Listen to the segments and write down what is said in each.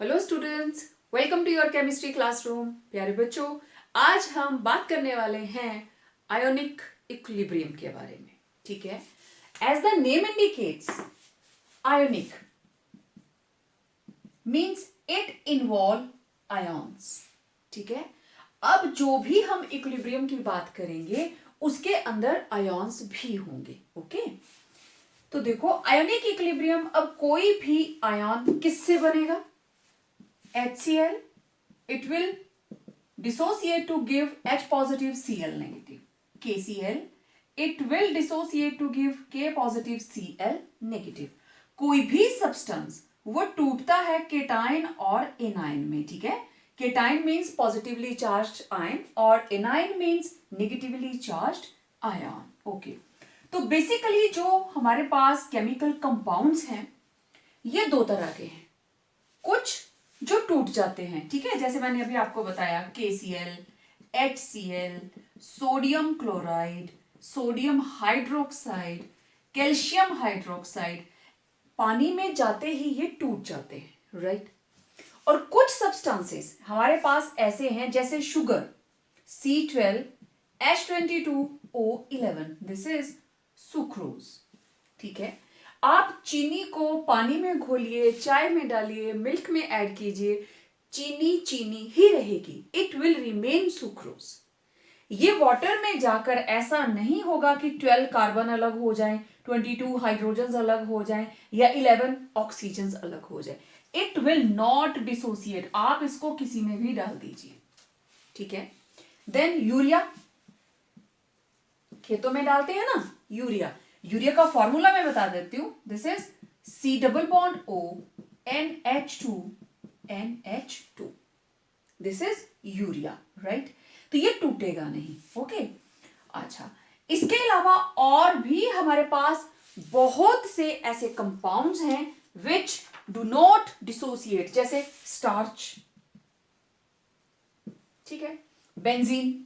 Hello students, welcome to your chemistry classroom. प्यारे बच्चों, आज हम बात करने वाले हैं आयोनिक इक्विलिब्रियम के बारे में। ठीक है, as the name indicates, ionic means it involve ions. ठीक है, अब जो भी हम इक्विलिब्रियम की बात करेंगे उसके अंदर आयॉन्स भी होंगे। ओके, तो देखो आयोनिक इक्विलिब्रियम, अब कोई भी आयन किससे बनेगा? HCl, it will dissociate to give H positive Cl negative. KCl, it will dissociate to give K positive Cl negative. कोई भी सब्सटेंस वो टूटता है केटाइन और एनाइन में। ठीक है, cation means positively charged ion और anion means negatively charged ion. Okay, तो बेसिकली जो हमारे पास केमिकल कंपाउंड्स हैं ये दो तरह के हैं। कुछ जो टूट जाते हैं, ठीक है, जैसे मैंने अभी आपको बताया KCl, HCl, sodium chloride, sodium hydroxide, calcium hydroxide, पानी में जाते ही ये टूट जाते हैं, राइट। और कुछ सब्सटेंसेस हमारे पास ऐसे हैं जैसे sugar C12H22O11, this is sucrose. ठीक है, आप चीनी को पानी में घोलिए, चाय में डालिए, मिल्क में ऐड कीजिए, चीनी चीनी ही रहेगी, इट विल रिमेन सुक्रोज। ये वाटर में जाकर ऐसा नहीं होगा कि 12 कार्बन अलग हो जाएं, 22 हाइड्रोजन अलग हो जाएं या 11 ऑक्सीजन अलग हो जाए। It will not dissociate. आप इसको किसी में भी डाल दीजिए। ठीक है, देन यूरिया, खेतों में डालते हैं ना यूरिया। यूरिया का फॉर्मूला मैं बता देती हूं, this is C+O NH2NH2, this is urea, right. तो ये टूटेगा नहीं। ओके, अच्छा, इसके अलावा और भी हमारे पास बहुत से ऐसे कंपाउंड्स हैं विच डू नॉट डिसोसिएट, जैसे स्टार्च, ठीक है, बेंजीन।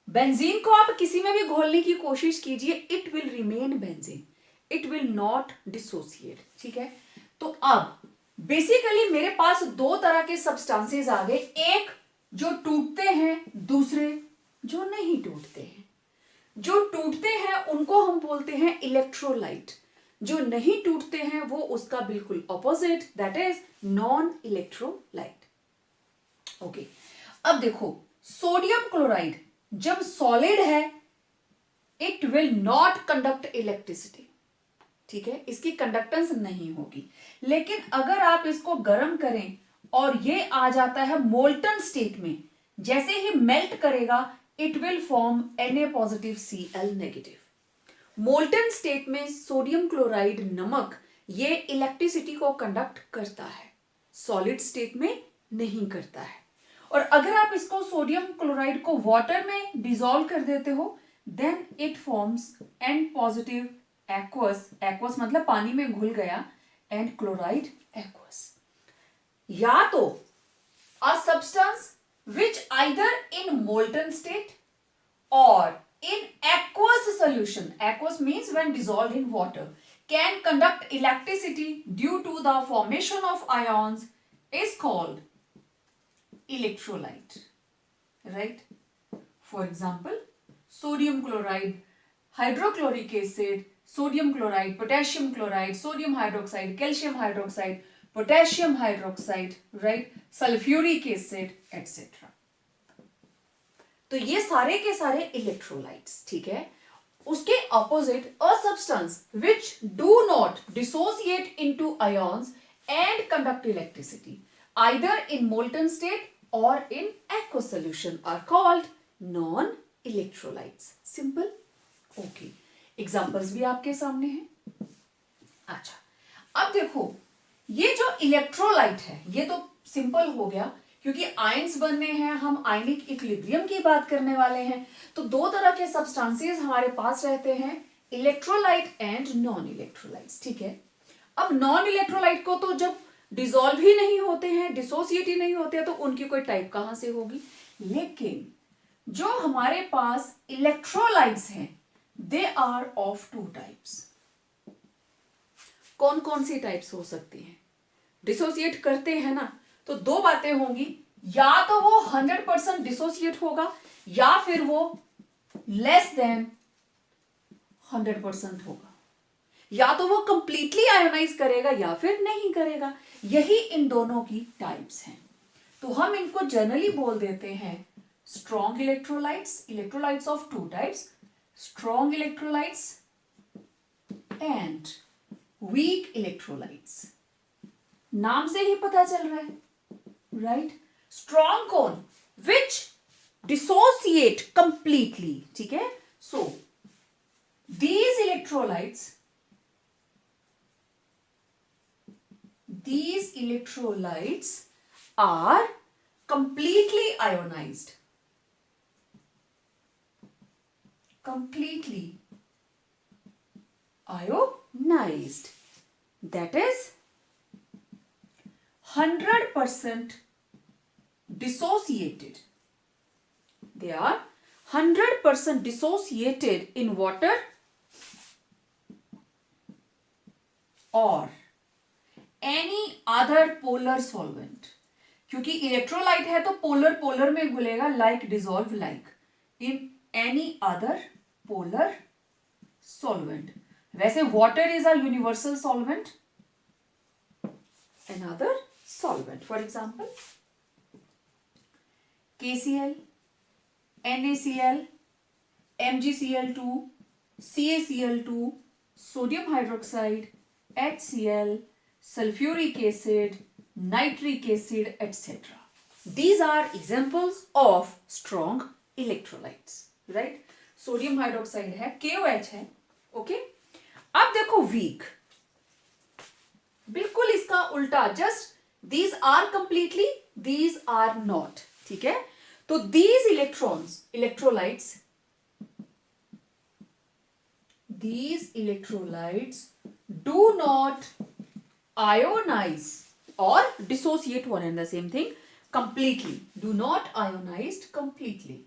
बेंजीन को आप किसी में भी घोलने की कोशिश कीजिए, it will remain benzene, it will not dissociate. ठीक है, तो अब बेसिकली मेरे पास दो तरह के सब्सटेंसेस आ गए, एक जो टूटते हैं, दूसरे जो नहीं टूटते हैं। जो टूटते हैं उनको हम बोलते हैं इलेक्ट्रोलाइट, जो नहीं टूटते हैं वो उसका बिल्कुल opposite, that is non electrolyte. Okay, अब देखो सोडियम क्लोराइड जब सॉलिड है it will not conduct electricity. ठीक है, इसकी कंडक्टेंस नहीं होगी। लेकिन अगर आप इसको गर्म करें और ये आ जाता है मोल्टन स्टेट में, जैसे ही मेल्ट करेगा it will form Na positive Cl negative. Molten state में सोडियम क्लोराइड नमक ये इलेक्ट्रिसिटी को कंडक्ट करता है, सॉलिड स्टेट में नहीं करता है। और अगर आप इसको सोडियम क्लोराइड को वाटर में डिसॉल्व कर देते हो then it forms N positive aqueous, aqueous मतलब पानी में घुल गया, एंड क्लोराइड एक्वस। या तो अ substance which either in molten state और in aqueous solution, aqueous means when dissolved in water, can conduct electricity due to the formation of ions is called electrolyte, right? For example, sodium chloride, hydrochloric acid, sodium chloride, potassium chloride, sodium hydroxide, calcium hydroxide, potassium hydroxide, right? Sulfuric acid, etc. तो ये सारे के सारे electrolytes. ठीक है, उसके opposite a substance which do not dissociate into ions and conduct electricity either in molten state और in aqueous solution are called non electrolytes. Simple. Okay, examples भी आपके सामने हैं। अच्छा, अब देखो ये जो इलेक्ट्रोलाइट है ये तो सिंपल हो गया, क्योंकि आयंस बनने हैं, हम आयनिक इक्विलिब्रियम की बात करने वाले हैं। तो दो तरह के सब्सटेंसेस हमारे पास रहते हैं, इलेक्ट्रोलाइट एंड नॉन इलेक्ट्रोलाइट्स। ठीक है, अब नॉन इलेक्ट्रोलाइट को तो जब डिसॉल्व ही नहीं होते हैं, डिसोसिएट ही नहीं होते हैं, तो उनकी कोई टाइप कहां से होगी। लेकिन जो हमारे पास इलेक्ट्रोलाइट्स हैं they are of two types. कौन कौन सी टाइप्स हो सकती हैं? डिसोसिएट करते हैं ना, तो दो बातें होंगी, या तो वो 100% डिसोसिएट होगा या फिर वो लेस देन 100% होगा, या तो वो कंप्लीटली आयोनाइज करेगा या फिर नहीं करेगा। यही इन दोनों की टाइप्स हैं। तो हम इनको जनरली बोल देते हैं strong electrolytes, electrolytes of two types, strong electrolytes and weak electrolytes. नाम से ही पता चल रहा है, राइट? स्ट्रॉन्ग कौन? विच डिसोसिएट कंप्लीटली, ठीक है? सो these electrolytes are completely ionized, that is 100% dissociated. They are 100% dissociated in water or any other polar solvent. क्योंकि इलेक्ट्रोलाइट है तो पोलर पोलर में घुलेगा, like dissolve like in any other polar solvent. वैसे water is a universal solvent, another solvent, for example KCl, NaCl, MgCl2, CaCl2, sodium hydroxide, HCl, sulfuric acid, nitric acid, etc. These are examples of strong electrolytes, right? Sodium hydroxide है, KOH है, okay? अब देखो weak, बिल्कुल इसका उल्टा, just these are completely, these are not, ठीक है? तो these electrons, electrolytes do not ionize or dissociate, one and the same thing, completely, do not ionize completely,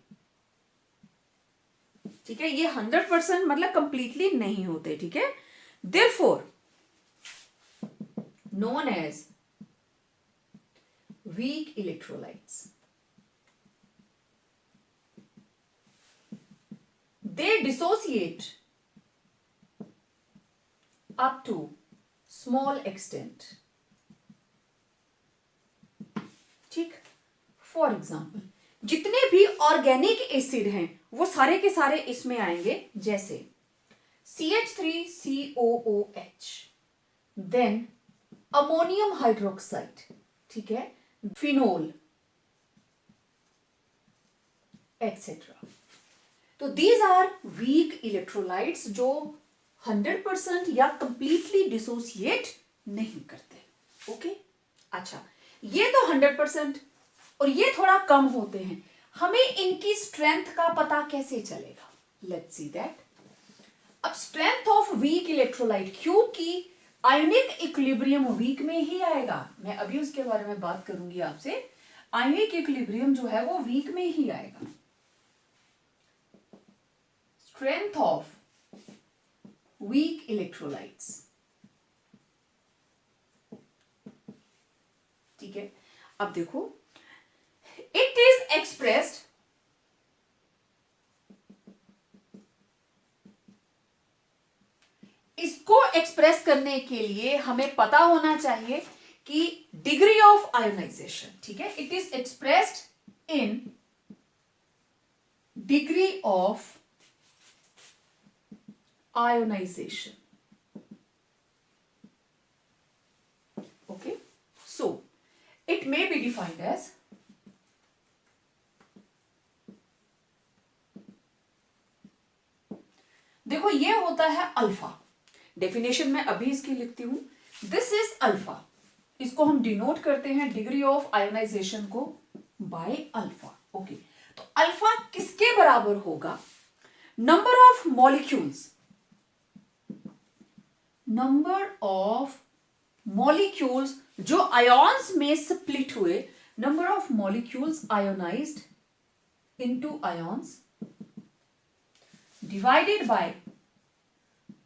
ठीक है? ये 100% मतलब completely नहीं होते, ठीक है? Therefore known as weak electrolytes. They dissociate up to small extent. ठीक? For example, जितने भी ऑर्गेनिक एसिड हैं वो सारे के सारे इसमें आएंगे, जैसे CH3COOH, then अमोनियम हाइड्रोक्साइड, ठीक है, फिनोल एक्सेट्रा। तो दीज आर वीक इलेक्ट्रोलाइट्स जो 100% या कंप्लीटली डिसोसिएट नहीं करते, ओके? अच्छा, ये तो 100% और ये थोड़ा कम होते हैं, हमें इनकी स्ट्रेंथ का पता कैसे चलेगा? Let's see that. अब स्ट्रेंथ ऑफ वीक इलेक्ट्रोलाइट, क्योंकि आयोनिक इक्विलिब्रियम वीक में ही आएगा, मैं अभी उसके बारे में बात करूंगी आपसे। आयोनिक इक्विलिब्रियम जो है वो वीक में ही आएगा। स्ट्रेंथ ऑफ वीक इलेक्ट्रोलाइट्स, ठीक है? अब देखो, इट इज एक्सप्रेस्ड इसको एक्सप्रेस करने के लिए हमें पता होना चाहिए कि डिग्री ऑफ आयोनाइजेशन, ठीक है? It is expressed in degree of ionization, okay? So it may be defined as देखो, ये होता है अल्फा। डेफिनेशन में अभी इसकी लिखती हूं, दिस इज अल्फा। इसको हम डिनोट करते हैं डिग्री ऑफ आयोनाइजेशन को बाय अल्फा, ओके? तो अल्फा किसके बराबर होगा? नंबर ऑफ मॉलिक्यूल्स, जो आयॉन्स में स्प्लिट हुए, number of molecules ionised into ions divided by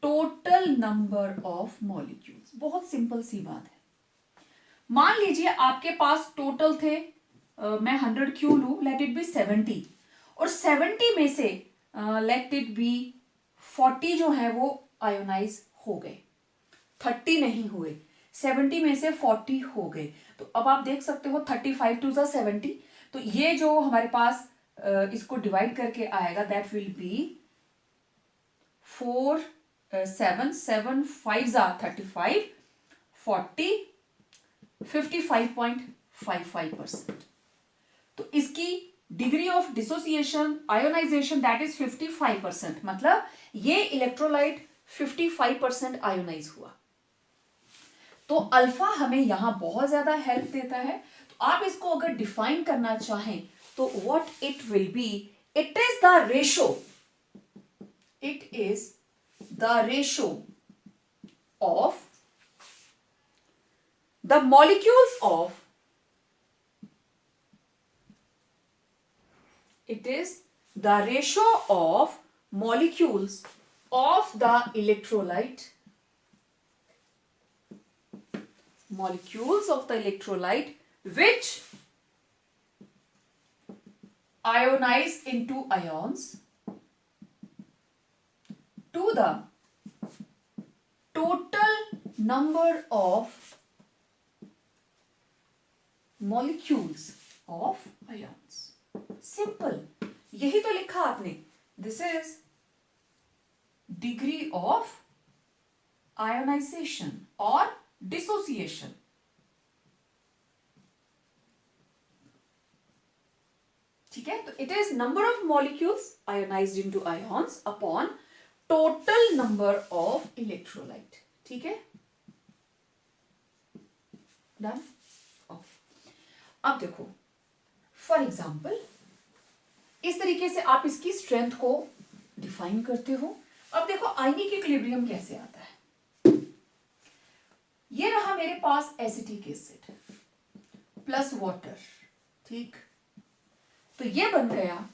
total number of molecules. बहुत सिंपल सी बात है। मान लीजिए आपके पास टोटल थे, मैं 100 क्यों लू, लेट इट बी 70, और 70 में से लेट इट बी 40 जो है वो आयोनाइज हो गए, 30 नहीं हुए, 70 में से 40 हो गए। तो अब आप देख सकते हो 35 टू ज़ा 70, तो ये जो हमारे पास इसको डिवाइड करके आएगा दैट विल बी 4 7 7 5 ज़ा 35 40 55.55%। तो इसकी degree of dissociation ionization that is 55%, मतलब ये इलेक्ट्रोलाइट 55% आयोनाइज हुआ। तो अल्फा हमें यहां बहुत ज्यादा हेल्प देता है। तो आप इसको अगर डिफाइन करना चाहें तो what it will B, it is the ratio, it is the ratio of the molecules of, it is the ratio of molecules of the electrolyte, molecules of the electrolyte which ionize into ions to the total number of molecules of ions. Simple, यही तो लिखा आपने, this is degree of ionization or dissociation. ठीक है, तो it is number of molecules ionized into ions upon total number of electrolyte. ठीक है, done. अब देखो फॉर एग्जाम्पल इस तरीके से आप इसकी स्ट्रेंथ को डिफाइन करते हो। अब देखो आयनिक इक्विलिब्रियम कैसे आता है। ये रहा मेरे पास एसिटिक एसिड प्लस वाटर, ठीक, तो ये बन गया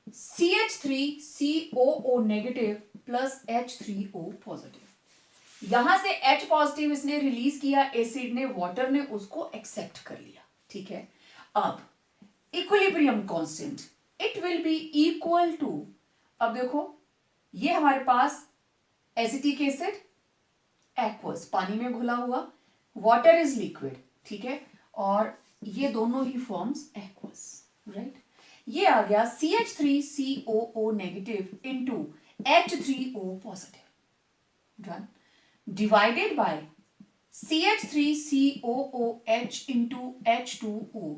CH3COO negative plus H3O positive. यहां से H पॉजिटिव इसने रिलीज किया, एसिड ने, वाटर ने उसको एक्सेप्ट कर लिया, ठीक है। अब equilibrium constant it will be equal to, अब देखो ये हमारे पास एसिटिक एसिड एक्वस पानी में घुला हुआ, वाटर इज लिक्विड, ठीक है, और ये दोनों ही फॉर्म्स एक्वस, राइट। ये आ गया CH3COO negative into H3O positive, done, divided by CH3COOH into H2O।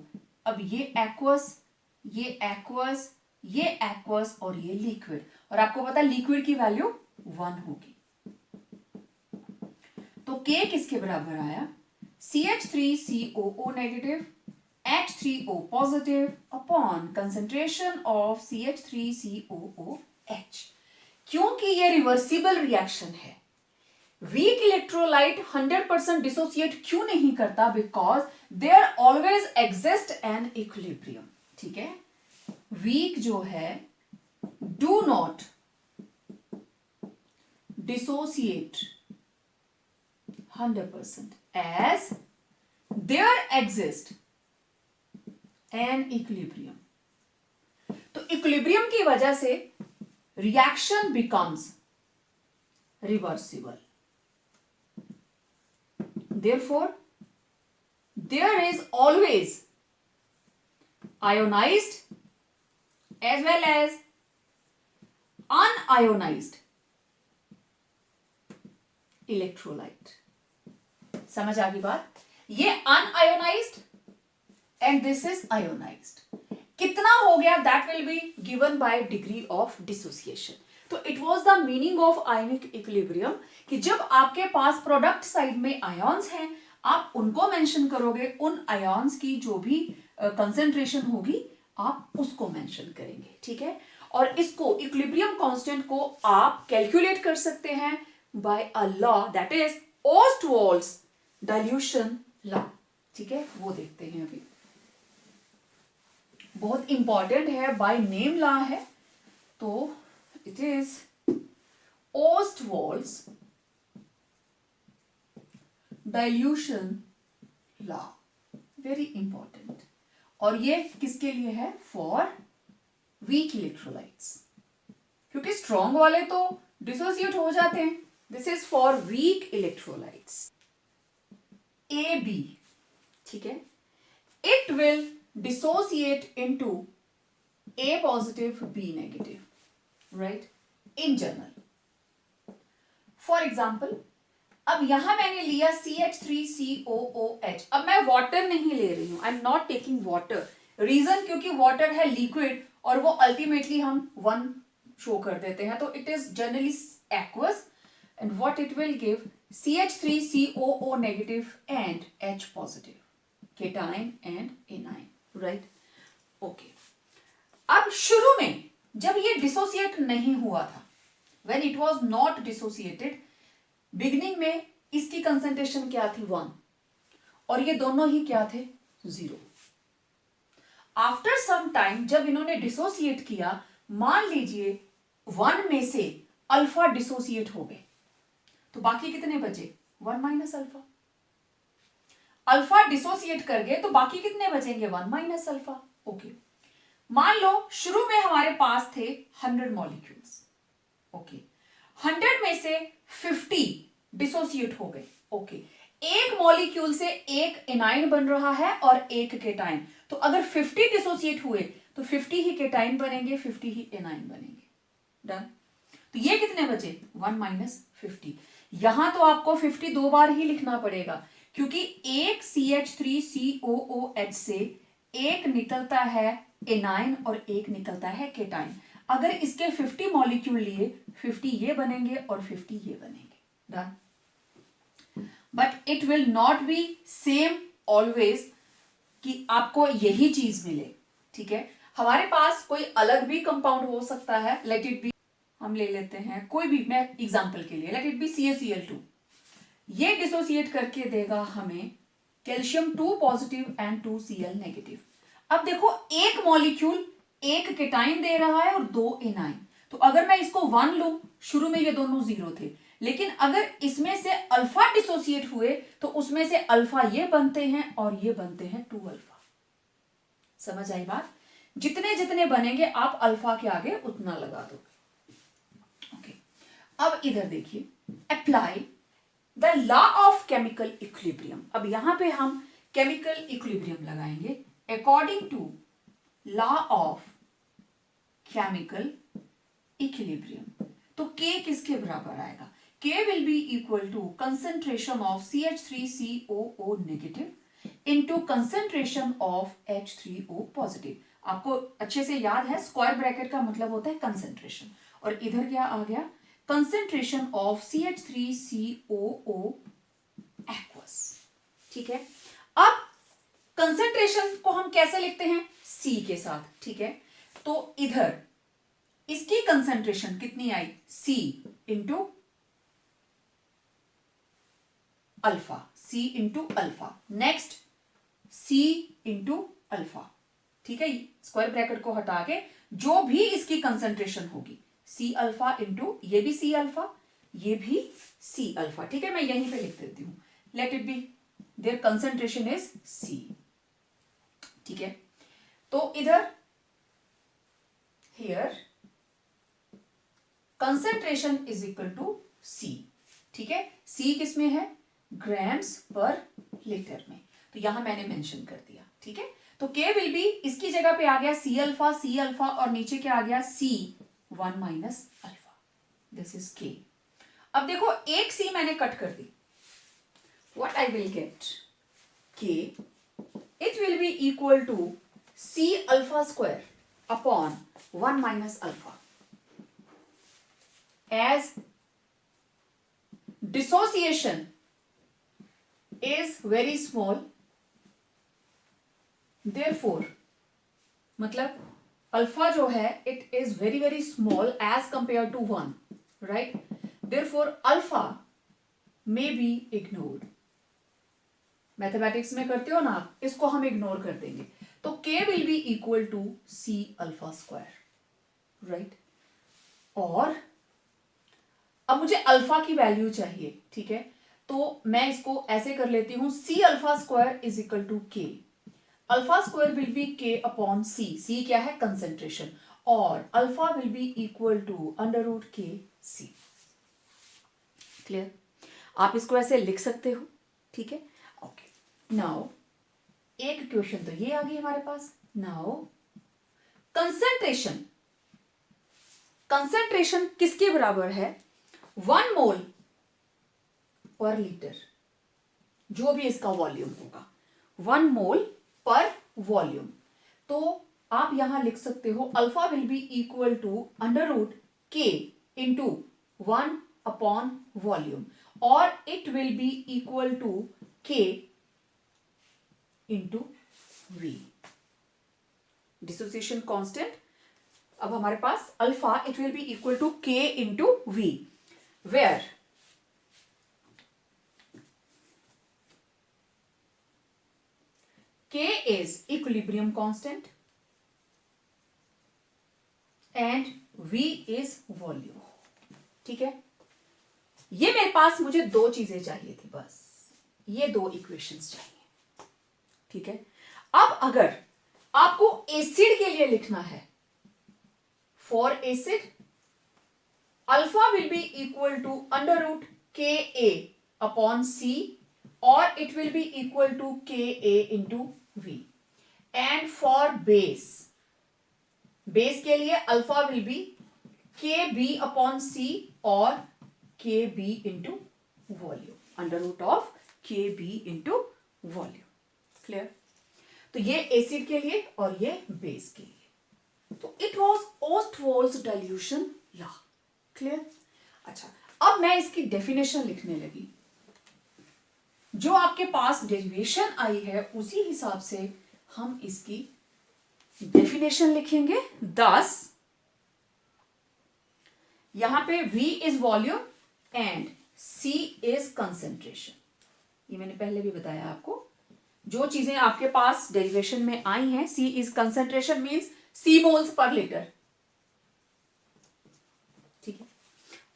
अब ये एक्वस, ये एक्वस, ये एक्वस और ये लिक्विड, और आपको पता है लिक्विड की वैल्यू 1 होगी। तो K किसके बराबर आया, CH3COO negative H3O positive upon concentration of CH3COOH। क्योंकि ये रिवर्सिबल रिएक्शन है, वीक इलेक्ट्रोलाइट 100% डिसोसिएट क्यों नहीं करता, because there always exist an equilibrium, ठीक है। वीक जो है do not dissociate 100% as there exist an equilibrium. तो इक्विलिब्रियम की वजह से reaction becomes reversible, therefore there is always ionized as well as unionized electrolyte। समझ आ गई बात, ये unionised and this is ionised. कितना हो गया that will be given by degree of dissociation. तो it was the meaning of ionic equilibrium कि जब आपके पास प्रोडक्ट साइड में आयॉन्स हैं आप उनको मेंशन करोगे, उन आयॉन्स की जो भी कंसेंट्रेशन होगी आप उसको मेंशन करेंगे, ठीक है। और इसको इक्विलिब्रियम कांस्टेंट को आप कैलकुलेट कर सकते हैं by a law that is Ostwald's dilution law, ठीक है, वो देखते हैं अभी। बहुत इंपॉर्टेंट है, बाय नेम लॉ है, तो it is Ostwald's dilution law, very important. और ये किसके लिए है? फॉर वीक इलेक्ट्रोलाइट्स, क्योंकि स्ट्रॉन्ग वाले तो डिसोसिएट हो जाते हैं। This is for weak electrolytes. A B, ठीक है, it will dissociate into A positive, B negative, right? In general. For example, अब यहां मैंने लिया CH3COOH। अब मैं वाटर नहीं ले रही हूं, I am not taking water. Reason क्योंकि वाटर है लिक्विड और वो अल्टीमेटली हम 1 शो कर देते हैं, तो it is generally aqueous and what it will give CH3COO negative and H positive, cation and anion, right? Okay. अब शुरू में जब ये डिसोसिएट नहीं हुआ था, when it was not dissociated, beginning में इसकी कंसेंट्रेशन क्या थी? 1, और ये दोनों ही क्या थे? 0। आफ्टर सम टाइम जब इन्होंने डिसोसिएट किया, मान लीजिए 1 में से अल्फा डिसोसिएट हो गए, तो बाकी कितने बचे? 1 माइनस अल्फा। अल्फा डिसोसिएट कर गए तो बाकी कितने बचेंगे? 1 माइनस अल्फा। ओके, मान लो शुरू में हमारे पास थे 100 मॉलिक्यूल्स। ओके, 100 में से 50 डिसोसिएट हो गए। ओके, एक मॉलिक्यूल से एक एनाइन बन रहा है और एक केटाइन। तो अगर 50 डिसोसिएट हुए तो 50 ही केटाइन बनेंगे, 50 ही एनाइन बनेंगे। डन। तो ये कितने बचे? 1 माइनस 50। यहां तो आपको 50 2 बार ही लिखना पड़ेगा, क्योंकि एक CH3COOH से एक निकलता है एनाइन और एक निकलता है केटाइन। अगर इसके 50 मॉलिक्यूल लिए, 50 ये बनेंगे और 50 ये बनेंगे। Done. But it will not B same always कि आपको यही चीज मिले, ठीक है। हमारे पास कोई अलग भी कंपाउंड हो सकता है। लेट इट बी, हम ले लेते हैं कोई भी, मैं एग्जांपल के लिए, लेट इट बी CaCl2। ये डिसोसिएट करके देगा हमें calcium 2 positive and 2Cl negative. अब देखो, एक मॉलिक्यूल एक केटाइन दे रहा है और 2 एनाइन। तो अगर मैं इसको 1 लूं, शुरू में ये दोनों 0 थे, लेकिन अगर इसमें से अल्फा डिसोसिएट हुए तो उसमें से अल्फा ये बनते हैं और ये बनते हैं 2 अल्फा। समझ आई बात? जितने जितने बनेंगे आप अल्फा के आगे उतना लगा दो। ओके, अब इधर देखिए, apply the law of chemical equilibrium. अब यहां पे हम केमिकल इक्विलिब्रियम लगाएंगे according to law of chemical equilibrium. तो K किसके बराबर आएगा? K will be equal to concentration of CH3COO negative into concentration of H3O positive. आपको अच्छे से याद है, स्क्वायर ब्रैकेट का मतलब होता है कंसेंट्रेशन, और इधर क्या आ गया? Concentration of CH3COO aqueous. ठीक है, अब कंसेंट्रेशन को हम कैसे लिखते हैं? C के साथ, ठीक है। तो इधर इसकी कंसेंट्रेशन कितनी आई? C into alpha, C into alpha, next C into alpha, ठीक है। स्क्वायर ब्रैकेट को हटा के जो भी इसकी कंसेंट्रेशन होगी, C अल्फा इंटू ये भी C अल्फा, ये भी C अल्फा, ठीक है। मैं यहीं पे लिख देती हूं, let it be there concentration is C, ठीक है। तो इधर here concentration is equal to C, ठीक है। C किस में है? ग्राम्स पर लीटर में, तो यहां मैंने मेंशन कर दिया, ठीक है। तो K विल बी, इसकी जगह पे आ गया C अल्फा, और नीचे क्या आ गया? C 1 minus alpha, this is K। अब देखो, एक C मैंने कट कर दी, what I will get? K, it will be equal to C alpha square upon 1 minus alpha. As dissociation is very small, therefore मतलब अल्फा जो है it is very very small as compared to 1, right? Therefore alpha may be ignored. Mathematics में करते हो ना आप, इसको हम इग्नोर कर देंगे। तो K will be equal to C alpha square, right. और अब मुझे अल्फा की वैल्यू चाहिए, ठीक है। तो मैं इसको ऐसे कर लेती हूं, C alpha square is equal to K, alpha square will be K upon C, C क्या है कंसेंट्रेशन, और alpha will be equal to under root K C. Clear? आप इसको ऐसे लिख सकते हो, ठीक है। ओके, नाउ एक क्वेश्चन तो ये आ गई हमारे पास। नाउ कंसेंट्रेशन, कंसेंट्रेशन किसके बराबर है? 1 मोल पर लीटर, जो भी इसका वॉल्यूम होगा 1 मोल पर वॉल्यूम। तो आप यहां लिख सकते हो alpha will be equal to under root K into 1 upon volume, और it will be equal to K into V, dissociation constant. अब हमारे पास alpha it will be equal to K into V, where K is equilibrium constant and V is volume। ठीक है, ये मेरे पास मुझे दो चीजें चाहिए थी, बस ये दो इक्वेशंस चाहिए। ठीक है, अब अगर आपको एसिड के लिए लिखना है, for acid alpha will be equal to under root K A upon C, और it will be equal to K A into V. And for base, base के लिए alpha will be K B upon C और K B into volume, under root of K B into volume. Clear? तो ये acid के लिए और ये base के लिए। तो it was Ostwald's dilution law. Clear? अच्छा, अब मैं इसकी डेफिनेशन लिखने लगी। जो आपके पास डेरिवेशन आई है उसी हिसाब से हम इसकी डेफिनेशन लिखेंगे। दस यहां पे V is volume and C is concentration. ये मैंने पहले भी बताया आपको, जो चीजें आपके पास डेरिवेशन में आई हैं, C is concentration means C moles per litre. ठीक है,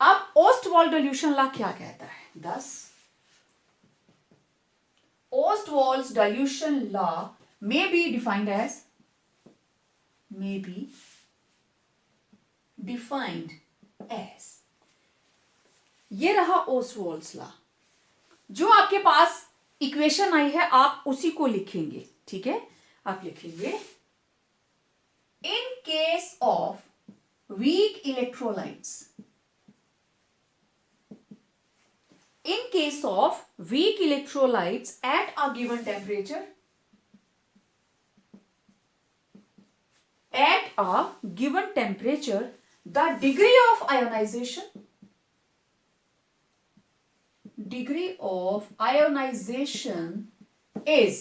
अब ओस्टवॉल्स डाइल्यूशन लॉ क्या कहता है? 10 Ostwald's dilution law may be defined as ये रहा Ostwald's law। जो आपके पास इक्वेशन आई है आप उसी को लिखेंगे। ठीक है, आप लिखेंगे in case of weak electrolytes, in case of weak electrolytes at a given temperature, the degree of ionization is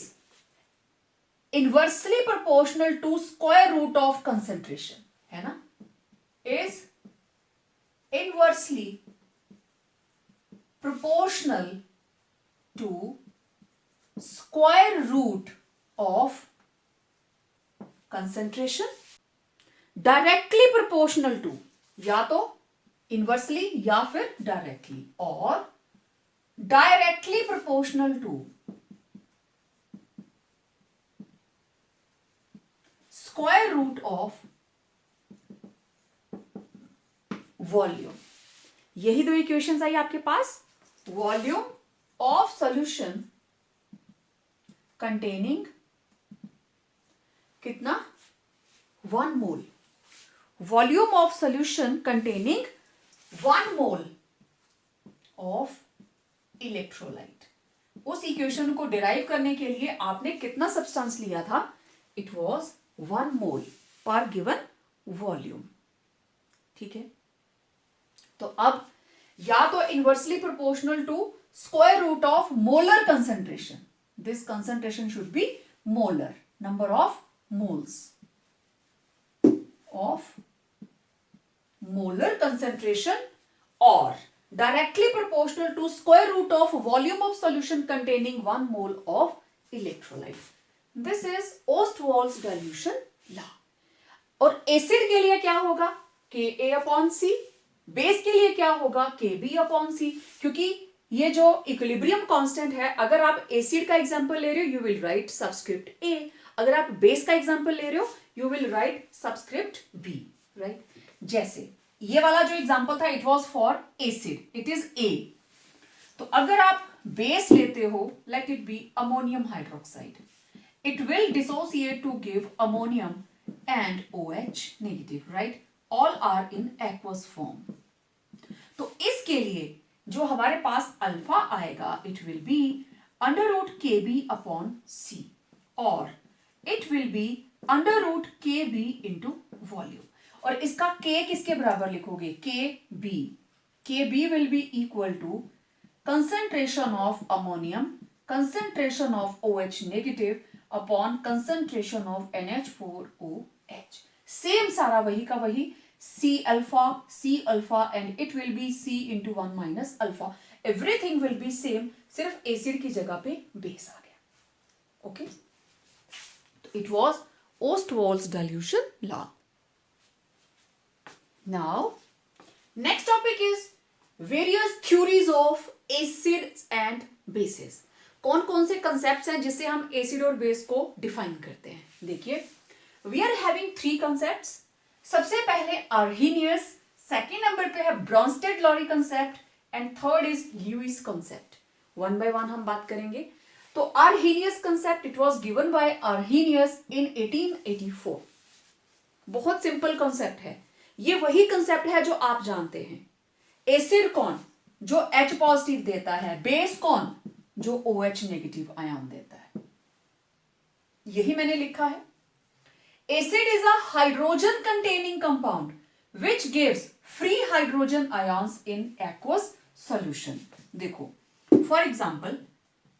inversely proportional to square root of concentration, है ना? is inversely proportional to square root of concentration, directly proportional to, या तो inversely या फिर directly, और directly proportional to square root of volume। यही दो equations आई आपके पास। वॉल्यूम ऑफ सॉल्यूशन कंटेनिंग कितना? 1 mole. Volume of solution containing 1 mole of electrolyte. उस इक्वेशन को डिराइव करने के लिए आपने कितना सब्सटेंस लिया था? इट वॉज 1 मोल पर गिवन वॉल्यूम। ठीक है, तो अब या तो inversely proportional to square root of molar concentration, this concentration should be molar, number of moles of molar concentration, और directly proportional to square root of volume of solution containing 1 mole of electrolyte. This is Ostwald's dilution law. और acid के लिए क्या होगा? Ka upon C। Base के लिए क्या होगा? Kb upon C। क्योंकि ये जो इक्विलिब्रियम कांस्टेंट है, अगर आप एसिड का एग्जांपल ले रहे हो you will write subscript A, अगर आप बेस का एग्जांपल ले रहे हो you will write subscript B, right. जैसे ये वाला जो एग्जांपल था it was for acid, it is A. तो अगर आप बेस लेते हो, let it be ammonium hydroxide, it will dissociate to give ammonium and OH negative, right? All are in aqueous form. तो इसके लिए जो हमारे पास अल्फा आएगा it will be under root K B upon C, और it will be under root K B into volume. और इसका के किसके बराबर लिखोगे? K B will be equal to concentration of ammonium, concentration of OH negative upon concentration of NH4OH। Same सारा वही का वही, C alpha and it will be C into 1 minus alpha, everything will be same, सिर्फ acid की जगह पे base आ गया। ओके, तो it was Ostwald's dilution law. Now next topic is various theories of acids and bases. कौन कौन से कंसेप्ट्स हैं जिससे हम एसिड और बेस को डिफाइन करते हैं? देखिए, वी आर हैविंग 3 कंसेप्ट्स। सबसे पहले अर्हीनियस, सेकेंड नंबर पे है Bronsted Lowry concept and third is Lewis concept. One by one हम बात करेंगे। तो Arrhenius concept it was given by Arrhenius in 1884। बहुत सिंपल कंसेप्ट है, ये वही कंसेप्ट है जो आप जानते हैं। एसिड कौन? जो H पॉजिटिव देता है। बेस कौन? जो OH नेगेटिव आयन देता है। यही मैंने लिखा है। Acid is a hydrogen containing compound which gives free hydrogen ions in aqueous solution. देखो, फॉर एग्जांपल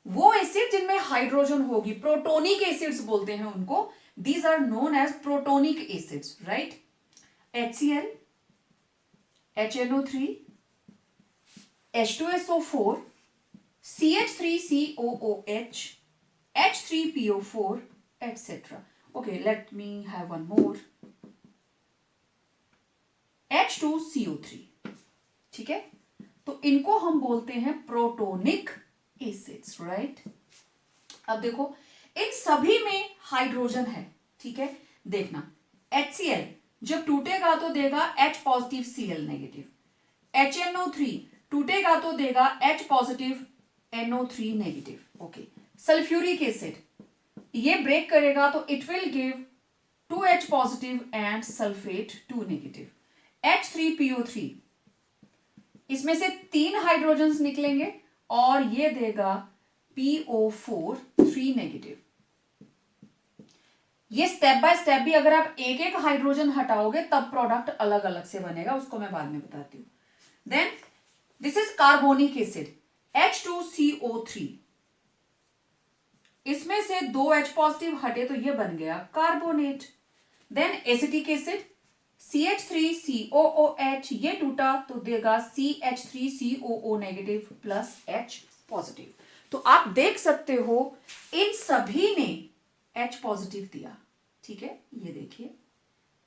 वो एसिड जिनमें हाइड्रोजन होगी, प्रोटोनिक एसिड्स बोलते हैं उनको, these are known as protonic acids, right. HCl, HNO3, H2SO4, CH3COOH, H3PO4, etc. Okay, let me have one more. H2CO3, ठीक है। तो इनको हम बोलते हैं प्रोटोनिक एसिड्स, राइट। अब देखो, इन सभी में हाइड्रोजन है, ठीक है। देखना, HCl जब टूटेगा तो देगा H positive Cl negative, HNO3 टूटेगा तो देगा H positive NO3 negative. Okay, sulphuric acid ये ब्रेक करेगा तो it will give 2H positive and sulphate 2 negative. H3PO3 इसमें से 3 हाइड्रोजन्स निकलेंगे और ये देगा PO4 3 नेगेटिव। ये स्टेप बाय स्टेप भी अगर आप एक एक हाइड्रोजन हटाओगे तब प्रोडक्ट अलग अलग से बनेगा, उसको मैं बाद में बताती हूं। Then this is carbonic acid H2CO3, इसमें से 2 H पॉजिटिव हटे तो ये बन गया carbonate. Then acetic acid CH3COOH, ये टूटा तो देगा CH3COO negative plus H positive. तो आप देख सकते हो इन सभी ने H पॉजिटिव दिया, ठीक है। ये देखिए,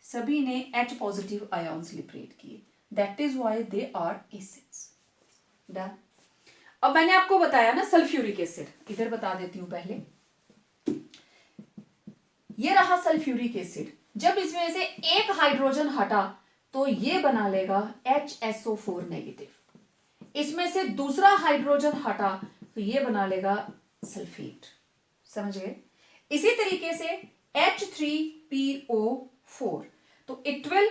सभी ने H पॉजिटिव आयंस लिबरेट किए, that is why they are acids. Done. अब मैंने आपको बताया ना सल्फ्यूरिक एसिड, इधर बता देती हूं पहले। ये रहा सल्फ्यूरिक एसिड, जब इसमें से एक हाइड्रोजन हटा तो ये बना लेगा HSO4 नेगेटिव। इसमें से दूसरा हाइड्रोजन हटा तो ये बना लेगा सल्फेट। समझ गए? इसी तरीके से H3PO4, तो इट विल,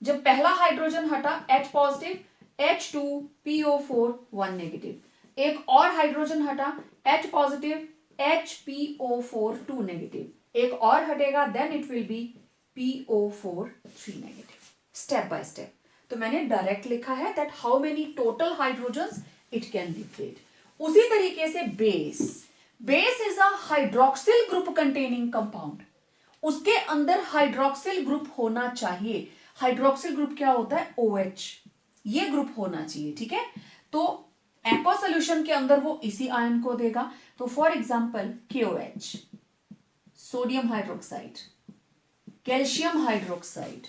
जब पहला हाइड्रोजन हटा H पॉजिटिव, H2PO4 1 नेगेटिव, एक और हाइड्रोजन हटा H पॉजिटिव, HPO4 2 नेगेटिव, एक और हटेगा then it will be PO4 3 negative. Step by step. तो मैंने डायरेक्ट लिखा है that how many total hydrogens it can liberate. उसी तरीके से base is a hydroxyl group containing compound, उसके अंदर हाइड्रोक्सिल ग्रुप होना चाहिए। हाइड्रोक्सिल ग्रुप क्या होता है? OH, ये ग्रुप होना चाहिए, ठीक है। तो एक्वा सोल्यूशन के अंदर वो इसी आयन को देगा। तो for example KOH, sodium hydroxide, calcium hydroxide,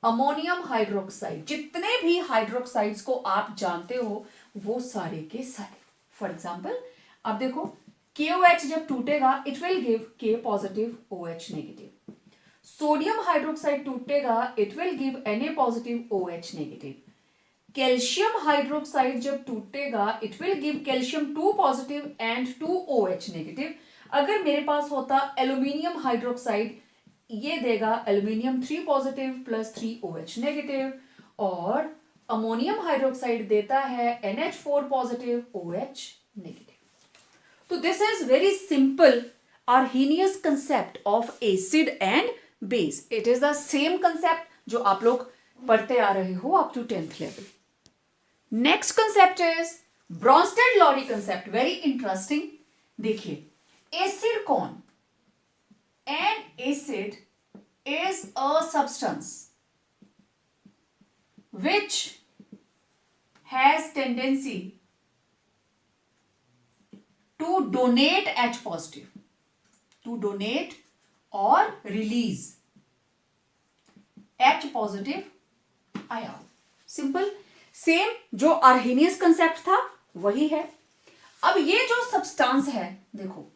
ammonium hydroxide, जितने भी हाइड्रोक्साइड्स को आप जानते हो वो सारे के सारे। फॉर एग्जाम्पल अब देखो KOH जब टूटेगा it will give K positive OH negative. Sodium hydroxide टूटेगा it will give Na positive OH negative. Calcium hydroxide जब टूटेगा it will give calcium 2 positive and 2 OH negative. अगर मेरे पास होता एल्यूमिनियम हाइड्रोक्साइड ये देगा aluminium 3 positive plus 3 OH negative, और अमोनियम हाइड्रोक्साइड देता है NH4 पॉजिटिव OH नेगेटिव। तो this is very simple Arrhenius concept of acid and base. It is the same concept जो आप लोग पढ़ते आ रहे हो up to 10th level. Next concept is Bronsted-Lowry concept. Very interesting. देखिए acid कौन? An acid is a substance which has tendency to donate H positive, to donate or release H positive ion. Simple, same जो Arrhenius concept था वही है। अब ये जो substance है देखो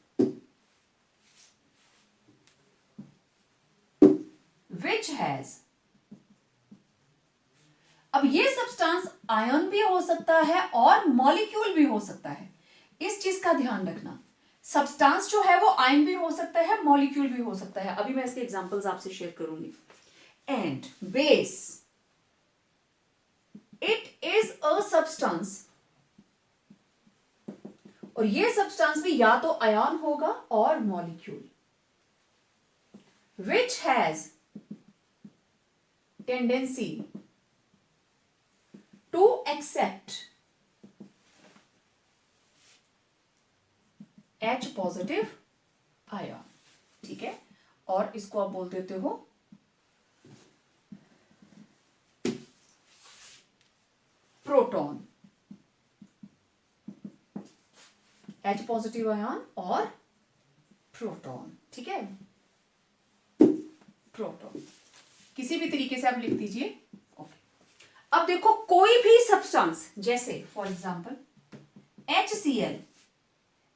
which has, अब ये सब्सटेंस आयन भी हो सकता है और मॉलिक्यूल भी हो सकता है। इस चीज का ध्यान रखना, सब्सटेंस जो है वो आयन भी हो सकता है, मॉलिक्यूल भी हो सकता है। अभी मैं इसके एग्जांपल्स आपसे शेयर करूंगी। And base, it is a substance, और ये सब्सटेंस भी या तो आयन होगा और molecule, which has tendency to accept H positive ion. ठीक है, और इसको आप बोल देते हो प्रोटॉन, H पॉजिटिव आयन और प्रोटॉन। ठीक है, प्रोटॉन किसी भी तरीके से आप लिख दीजिए। ओके, अब देखो कोई भी सब्सटेंस, जैसे for example HCl,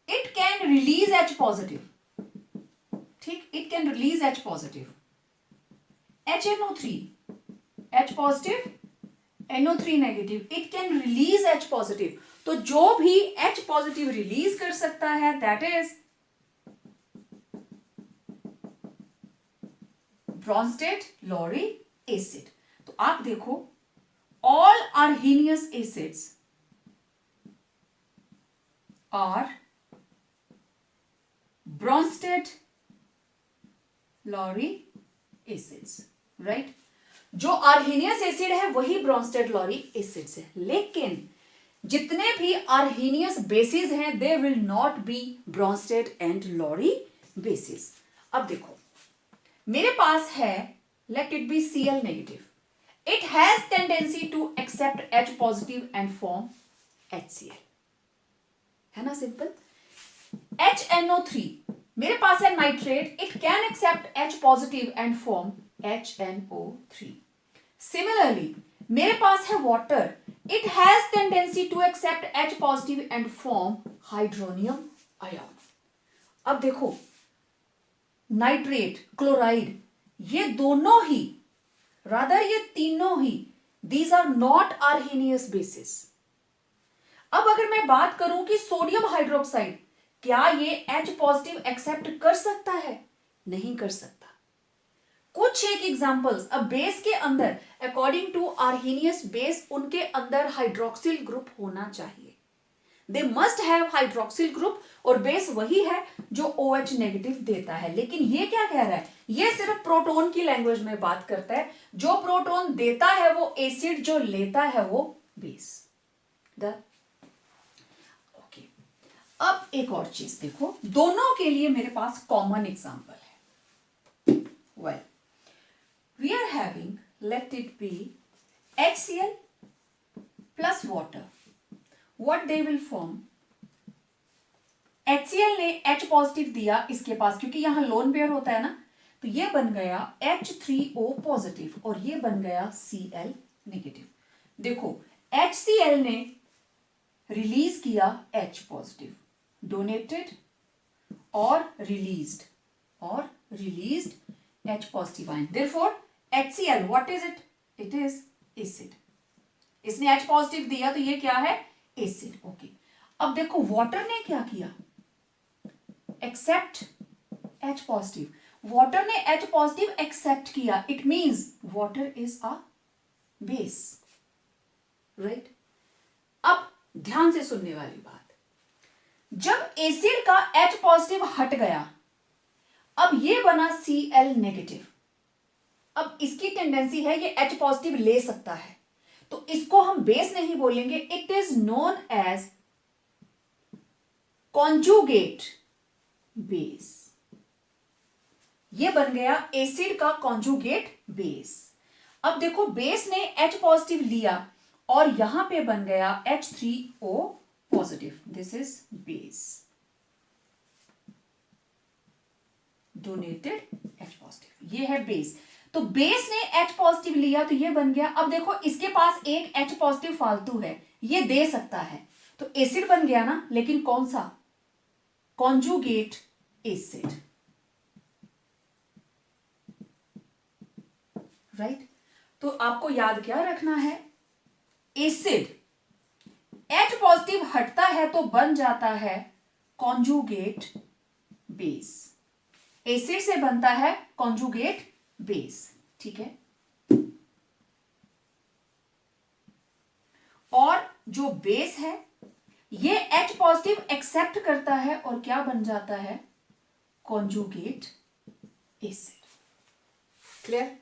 it can release H positive, ठीक, it can release H positive. HNO3, H positive, NO3 negative, it can release H positive. तो जो भी H positive रिलीज कर सकता है that is Bronsted-Lowry acid. तो आप देखो all Arrhenius acids are Bronsted-Lowry acids, right? जो आर्हेनियस एसिड है वही ब्रॉन्स्टेड-लॉरी एसिड्स है, लेकिन जितने भी आर्हेनियस बेसिस हैं they will not be Bronsted and Lowry bases. अब देखो मेरे पास है, let it be Cl negative, it has tendency to accept H positive and form HCl, है ना सिंपल। HNO3, मेरे पास है nitrate, it can accept H positive and form HNO3। Similarly मेरे पास है water, it has tendency to accept H positive and form hydronium ion. अब देखो नाइट्रेट, क्लोराइड, ये दोनों ही, रादर ये तीनों ही, these are not Arrhenius bases. अब अगर मैं बात करूं कि सोडियम हाइड्रोक्साइड, क्या ये H पॉजिटिव एक्सेप्ट कर सकता है? नहीं कर सकता। कुछ एक एग्जांपल्स, अब बेस के अंदर अकॉर्डिंग टू आर्हेनियस बेस उनके अंदर हाइड्रोक्सिल ग्रुप होना चाहिए, they must have hydroxyl group, और बेस वही है जो OH नेगेटिव देता है। लेकिन ये क्या कह रहा है, ये सिर्फ प्रोटॉन की लैंग्वेज में बात करता है, जो प्रोटॉन देता है वो एसिड, जो लेता है वो बेस। ओके, अब एक और चीज देखो, दोनों के लिए मेरे पास कॉमन एग्जांपल है। Well, we are having, let it be HCl plus water. What they will form? HCl ने H पॉजिटिव दिया इसके पास, क्योंकि यहां लोन पेयर होता है ना, तो ये बन गया H3O पॉजिटिव और ये बन गया Cl नेगेटिव। देखो HCl ने रिलीज किया H पॉजिटिव, डोनेटेड और released H positive ion. Therefore HCl what is it? It is acid. इसने H पॉजिटिव दिया तो ये क्या है? एसिड। ओके, अब देखो वाटर ने क्या किया? Accept H positive. वाटर ने H पॉजिटिव एक्सेप्ट किया, it means water is a base, right? अब ध्यान से सुनने वाली बात, जब एसिड का H पॉजिटिव हट गया, अब ये बना Cl नेगेटिव। अब इसकी टेंडेंसी है ये H पॉजिटिव ले सकता है, तो इसको हम बेस नहीं बोलेंगे, it is known as conjugate base. ये बन गया एसिड का कॉन्जुगेट बेस। अब देखो बेस ने H पॉजिटिव लिया और यहां पे बन गया H3O positive, this is base, donated H positive, ये है बेस। तो बेस ने H पॉजिटिव लिया तो ये बन गया। अब देखो इसके पास एक H पॉजिटिव फालतू है, ये दे सकता है, तो एसिड बन गया ना, लेकिन कौन सा? Conjugate acid, right? तो आपको याद क्या रखना है? एसिड H पॉजिटिव हटता है तो बन जाता है कॉन्जुगेट बेस। एसिड से बनता है कॉन्जुगेट बेस, ठीक है? और जो बेस है ये H पॉजिटिव एक्सेप्ट करता है और क्या बन जाता है? Conjugate acid. क्लियर?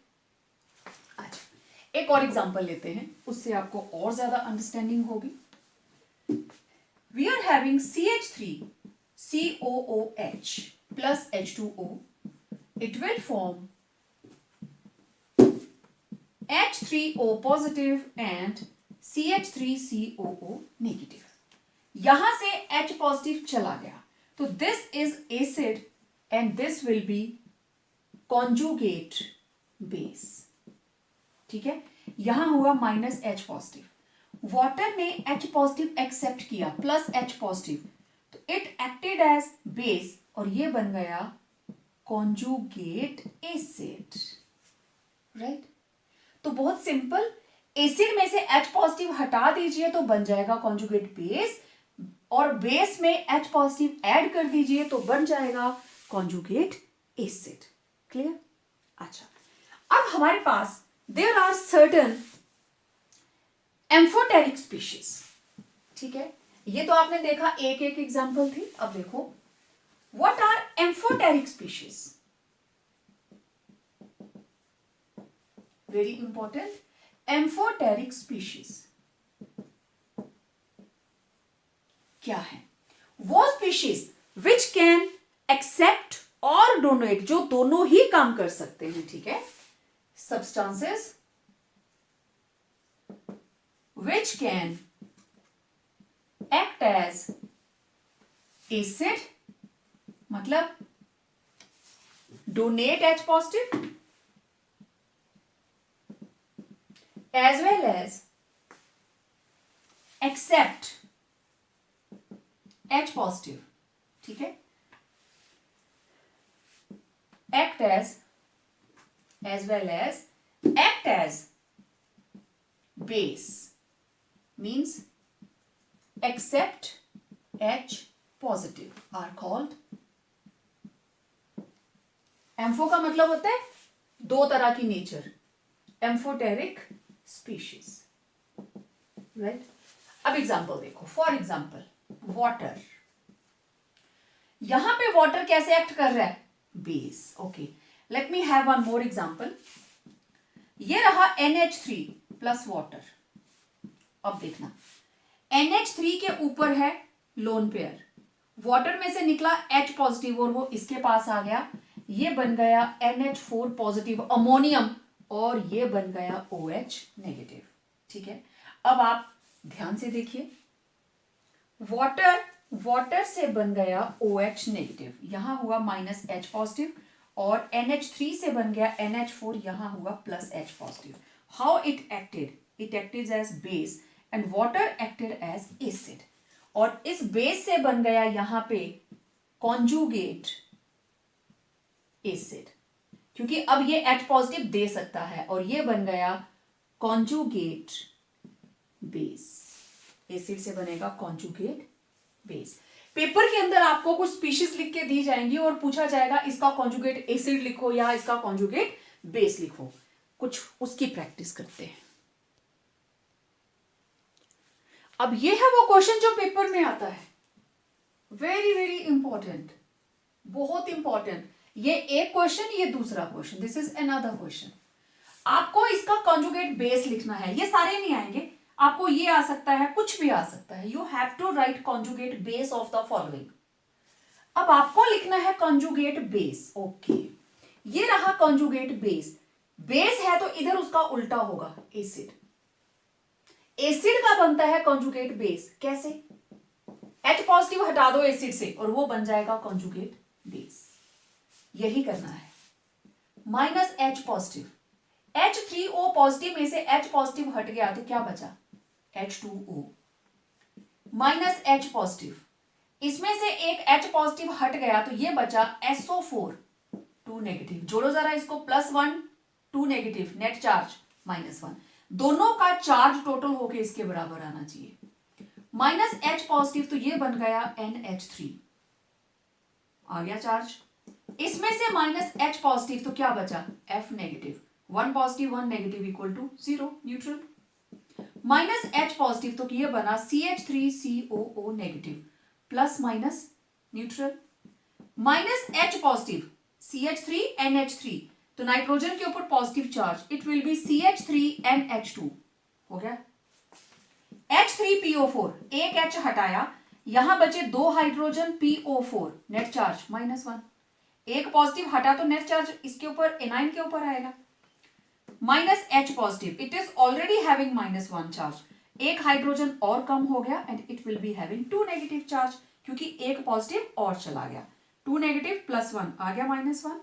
अच्छा, एक और एग्जांपल लेते हैं, उससे आपको और ज्यादा अंडरस्टैंडिंग होगी। We are having CH3COOH plus H2O. It will form H3O positive and CH3COO negative. यहां से H पॉजिटिव चला गया, तो this is acid and this will be conjugate base, ठीक है? यहां हुआ माइनस H पॉजिटिव, वाटर ने H पॉजिटिव एक्सेप्ट किया प्लस H पॉजिटिव, तो इट एक्टेड एज बेस और ये बन गया कॉन्जुगेट एसिड, राइट? तो बहुत सिंपल, एसिड में से H पॉजिटिव हटा दीजिए तो बन जाएगा कॉन्जुगेट बेस, और बेस में H पॉजिटिव ऐड कर दीजिए तो बन जाएगा कॉन्जुगेट एसिड। क्लियर? अच्छा, अब हमारे पास there are certain amphoteric species, ठीक है? ये तो आपने देखा, एक एक एग्जांपल थी। अब देखो what are amphoteric species, very important. Amphoteric species क्या है? वो स्पीशीज विच कैन एक्सेप्ट और डोनेट, जो दोनों ही काम कर सकते हैं, ठीक है? Substances which can act as acid, मतलब donate H positive as well as accept H positive, ठीक है? act as well as act as base means accept H positive are called, ampho का मतलब होता है दो तरह की नेचर, एम्फोटेरिक स्पीशीज, राइट? अब एग्जांपल देखो, फॉर एग्जांपल वाटर, यहां पे वाटर कैसे एक्ट कर रहा है? Base. Okay, let me have one more example. ये रहा NH3 प्लस वाटर। अब देखना, NH3 के ऊपर है लोन पेयर, वाटर में से निकला H पॉजिटिव और वो इसके पास आ गया, ये बन गया NH4 पॉजिटिव अमोनियम और ये बन गया OH नेगेटिव, ठीक है? अब आप ध्यान से देखिए, वाटर से बन गया OH नेगेटिव, यहां हुआ माइनस H पॉजिटिव और NH3 से बन गया NH4, यहां हुआ plus H positive. How it acted as base and water acted as acid. और इस बेस से बन गया यहां पे कॉन्जुगेट एसिड, क्योंकि अब ये H पॉजिटिव दे सकता है, और ये बन गया कॉन्जुगेट बेस. एसिड से बनेगा कॉन्जुगेट बेस. पेपर के अंदर आपको कुछ स्पीशीज लिख के दी जाएंगी और पूछा जाएगा इसका कॉन्जुगेट एसिड लिखो या इसका कॉन्जुगेट बेस लिखो. कुछ उसकी प्रैक्टिस करते हैं. अब ये है वो क्वेश्चन जो पेपर में आता है. वेरी वेरी इंपॉर्टेंट, बहुत इंपॉर्टेंट. ये एक क्वेश्चन, ये दूसरा question, this is another question. आपको इसका कॉन्जुगेट बेस लिखना है. ये सारे नहीं आएंगे, आपको ये आ सकता है, कुछ भी आ सकता है. You have to write conjugate base of the following. अब आपको लिखना है कॉन्जुगेट बेस. ओके, ये रहा कॉन्जुगेट बेस. बेस है तो इधर उसका उल्टा होगा एसिड. एसिड का बनता है कॉन्जुगेट बेस. कैसे? H पॉजिटिव हटा दो एसिड से और वो बन जाएगा कॉन्जुगेट बेस. यही करना है. Minus H positive, H3O positive में से H पॉजिटिव हट गया तो क्या बचा? H2O. माइनस H पॉजिटिव, इसमें से एक H पॉजिटिव हट गया तो ये बचा SO4 2 नेगेटिव. जोड़ो जरा इसको, +1 2 नेगेटिव, नेट चार्ज -1. दोनों का चार्ज टोटल होके इसके बराबर आना चाहिए. माइनस H पॉजिटिव तो ये बन गया NH3, आ गया चार्ज. इसमें से माइनस H पॉजिटिव तो क्या बचा? F negative. 1 positive 1 negative equal to 0, neutral. Minus H positive तो ये बना CH3COO negative, plus minus neutral. Minus H positive CH3 NH3 तो नाइट्रोजन के ऊपर positive charge, it will be CH3NH2. हो गया. H3PO4, एक H हटाया, यहां बचे 2 हाइड्रोजन PO4, नेट चार्ज -1. एक पॉजिटिव हटा तो नेट चार्ज इसके ऊपर एनाइन के ऊपर आएगा. Minus H positive, it is already having -1 charge. एक हाइड्रोजन और कम हो गया and it will be having 2 negative charge, क्योंकि एक पॉजिटिव और चला गया. 2 नेगेटिव +1 आ गया -1.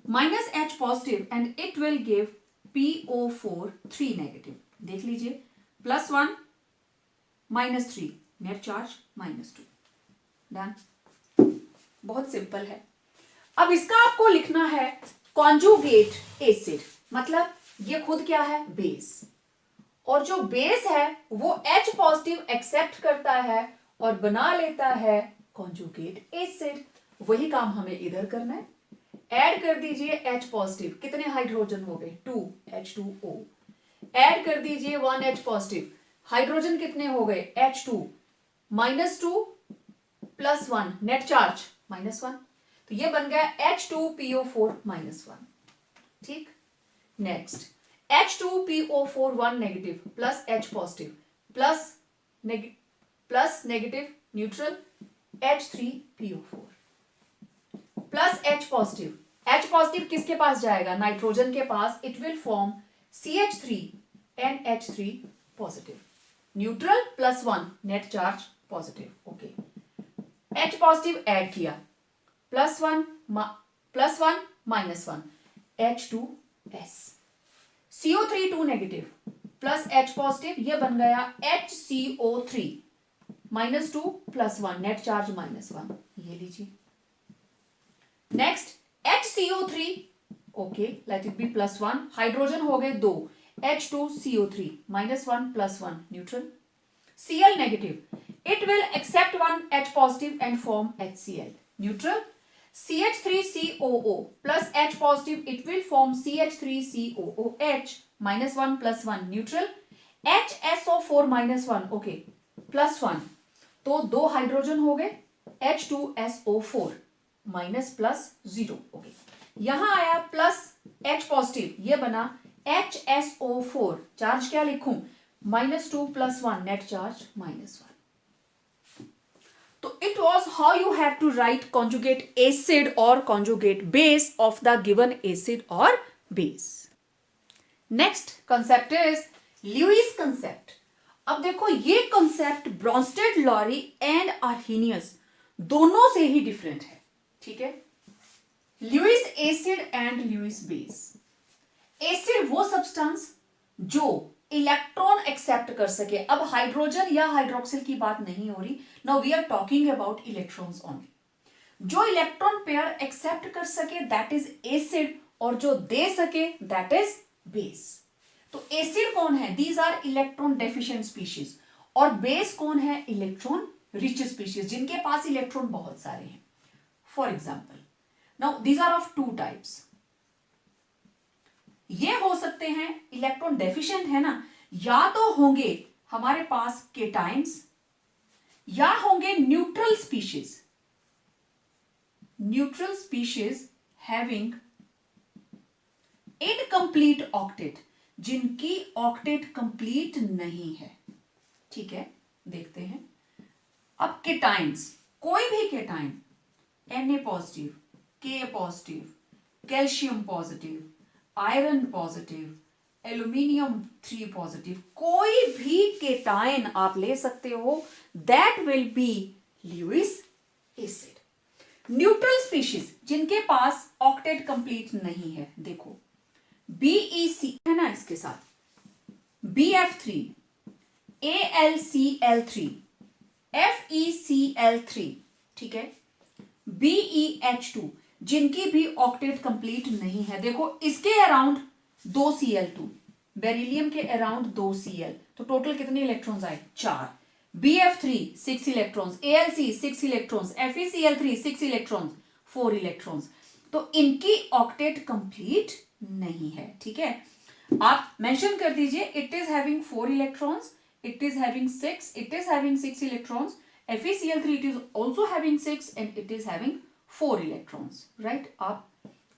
Minus H positive and it will give PO4 3 negative. देख लीजिए, +1 -3, नेट चार्ज -2. डन. बहुत सिंपल है. अब इसका आपको लिखना है कॉन्जुगेट एसिड. मतलब ये खुद क्या है? बेस. और जो बेस है वो H पॉजिटिव एक्सेप्ट करता है और बना लेता है कॉन्जुगेट एसिड. वही काम हमें इधर करना है. ऐड कर दीजिए H पॉजिटिव, कितने हाइड्रोजन हो गए? 2, H2O. ऐड कर दीजिए 1 H पॉजिटिव, हाइड्रोजन कितने हो गए? H2, -2 +1, net charge -1. तो ये बन गया H2PO4 -1. ठीक. Next, H2PO4 1 negative plus H positive plus negative neutral H3PO4 plus H positive. H positive किसके पास जाएगा? नाइट्रोजन के पास. It will form CH3NH3 positive. Neutral +1, net charge positive. Okay. H positive add किया, +1 -1 H2S. CO3 2 negative plus H positive, ये बन गया HCO3 -2 +1, net charge -1. ये लीजिए. Next HCO3, okay, late it B +1. Hydrogen हो गए 2, H2CO3 -1 +1 neutral. Cl negative, it will accept 1 H positive and form HCl. Neutral. CH3COO plus H positive, it will form CH3COOH -1 +1 neutral. HSO4 -1, okay, +1. तो 2 hydrogen हो गए, H2SO4 -+0, okay. यहां आया plus H positive, ये बना HSO4. Charge क्या लिखूं? -2 +1, net charge -1. तो it was how you have to write conjugate acid or conjugate base of the given acid or base. Next concept is Lewis concept. अब देखो ये concept Bronsted, Lowry and Arrhenius दोनों से ही different है. ठीक है. Lewis acid and Lewis base. Acid वो सब्सटेंस जो इलेक्ट्रॉन एक्सेप्ट कर सके। अब हाइड्रोजन या हाइड्रोक्सिल की बात नहीं हो रही, now we are talking about electrons only. जो इलेक्ट्रॉन पेयर एक्सेप्ट कर सके दैट इज एसिड, और जो दे सके दैट इज बेस। तो एसिड कौन है? These are electron deficient species. और बेस कौन है? इलेक्ट्रॉन रिच स्पीशीज, जिनके पास इलेक्ट्रॉन बहुत सारे हैं। For example, now these are of two types. ये हो सकते हैं इलेक्ट्रॉन डेफिशिएंट है ना, या तो होंगे हमारे पास केटाइंस या होंगे neutral species. Neutral species having incomplete octet, जिनकी ऑक्टेट कंप्लीट नहीं है। ठीक है, देखते हैं। अब केटाइंस, कोई भी cation, Na positive, Ka positive, calcium positive, iron positive, aluminium 3 positive, कोई भी केटाइन आप ले सकते हो, that will B Lewis acid. Neutral species जिनके पास ऑक्टेट कंप्लीट नहीं है, देखो BeC है ना, इसके साथ BF3, AlCl3, FeCl3, ठीक है, BeH2, जिनकी भी ऑक्टेट कंप्लीट नहीं है। देखो इसके अराउंड 2 Cl2, बेरिलियम के अराउंड 2 Cl, तो टोटल कितने इलेक्ट्रॉन्स आए? 4। BF3 6 electrons, AlC 6 electrons, FeCl3 6 electrons, 4 electrons. तो इनकी ऑक्टेट कंप्लीट नहीं है। ठीक है, आप मेंशन कर दीजिए it is having 4 electrons, it is having 6, it is having 6 electrons, FeCl3 it is also having 6 and it is having 4 electrons, right? आप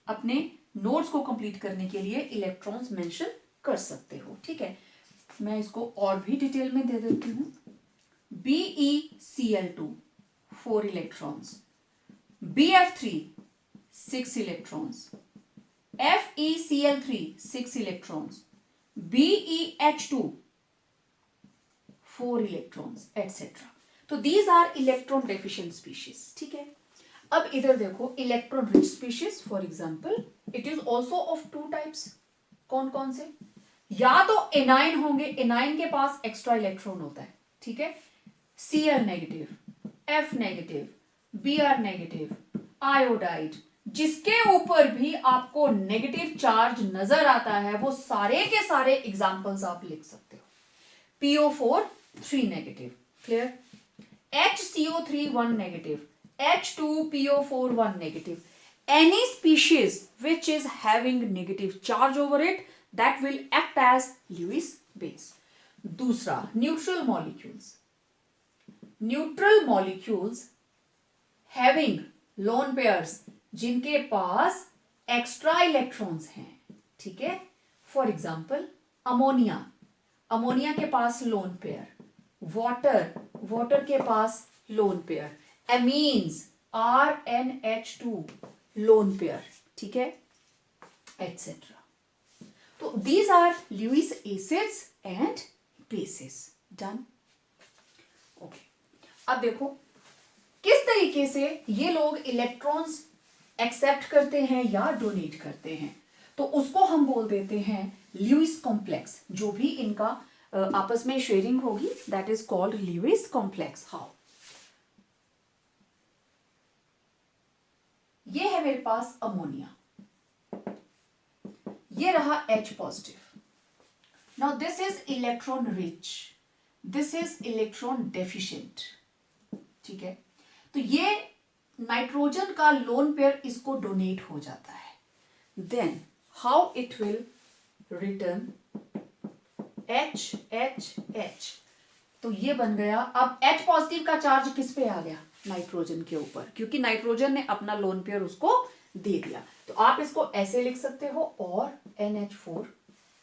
अपने नोट्स को कंप्लीट करने के लिए इलेक्ट्रॉन्स मेंशन कर सकते हो। ठीक है, मैं इसको और भी डिटेल में दे देती हूं। BeCl2 4 electrons, BF3 6 electrons, FeCl3 6 electrons, BeH2 4 electrons, etcetera. तो these are electron deficient species. ठीक है, अब इधर देखो electron rich species, for example it is also of 2 types. कौन कौन से? या तो एनाइन होंगे, एनाइन के पास एक्स्ट्रा इलेक्ट्रॉन होता है। ठीक है, Cl negative, F negative, Br negative, iodide, जिसके ऊपर भी आपको नेगेटिव चार्ज नजर आता है वो सारे के सारे एग्जांपल्स आप लिख सकते हो। PO4 3 negative, clear? HCO3 1 negative, H2PO4 1 negative. Any species which is having negative charge over it, that will act as Lewis base. दूसरा, neutral molecules. Neutral molecules having lone pairs, जिनके पास extra electrons हैं। ठीक है, for example ammonia, ammonia के पास lone pair, water, water के पास lone pair, amines RnH2 lone pair, ठीक है, एटसेट्रा। तो these are Lewis acids and bases. Done. Okay, अब देखो किस तरीके से ये लोग इलेक्ट्रॉन्स एक्सेप्ट करते हैं या डोनेट करते हैं। तो उसको हम बोल देते हैं ल्यूइस कॉम्प्लेक्स। जो भी इनका आपस में शेयरिंग होगी that is called Lewis complex. How? ये है मेरे पास अमोनिया, ये रहा H positive. Now this is electron rich, this is electron deficient. ठीक है, तो ये नाइट्रोजन का लोन पेयर इसको डोनेट हो जाता है। Then how it will return H H H, तो ये बन गया। अब H पॉजिटिव का चार्ज किस पे आ गया? नाइट्रोजन के ऊपर, क्योंकि नाइट्रोजन ने अपना लोन पेयर उसको दे दिया। तो आप इसको ऐसे लिख सकते हो और NH4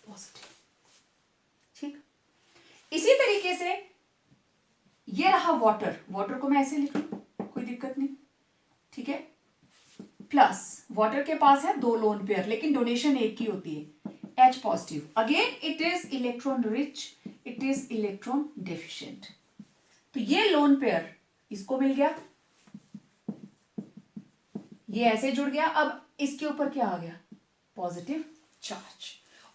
पॉजिटिव। ठीक, इसी तरीके से ये रहा वाटर, वाटर को मैं ऐसे लिख लूं, कोई दिक्कत नहीं। ठीक है, प्लस वाटर के पास है 2 लोन पेयर, लेकिन डोनेशन एक की होती है, H positive. Again it is electron rich, it is electron deficient. तो ये लोन पेयर इसको मिल गया, ये ऐसे जुड़ गया। अब इसके ऊपर क्या आ गया, पॉजिटिव चार्ज।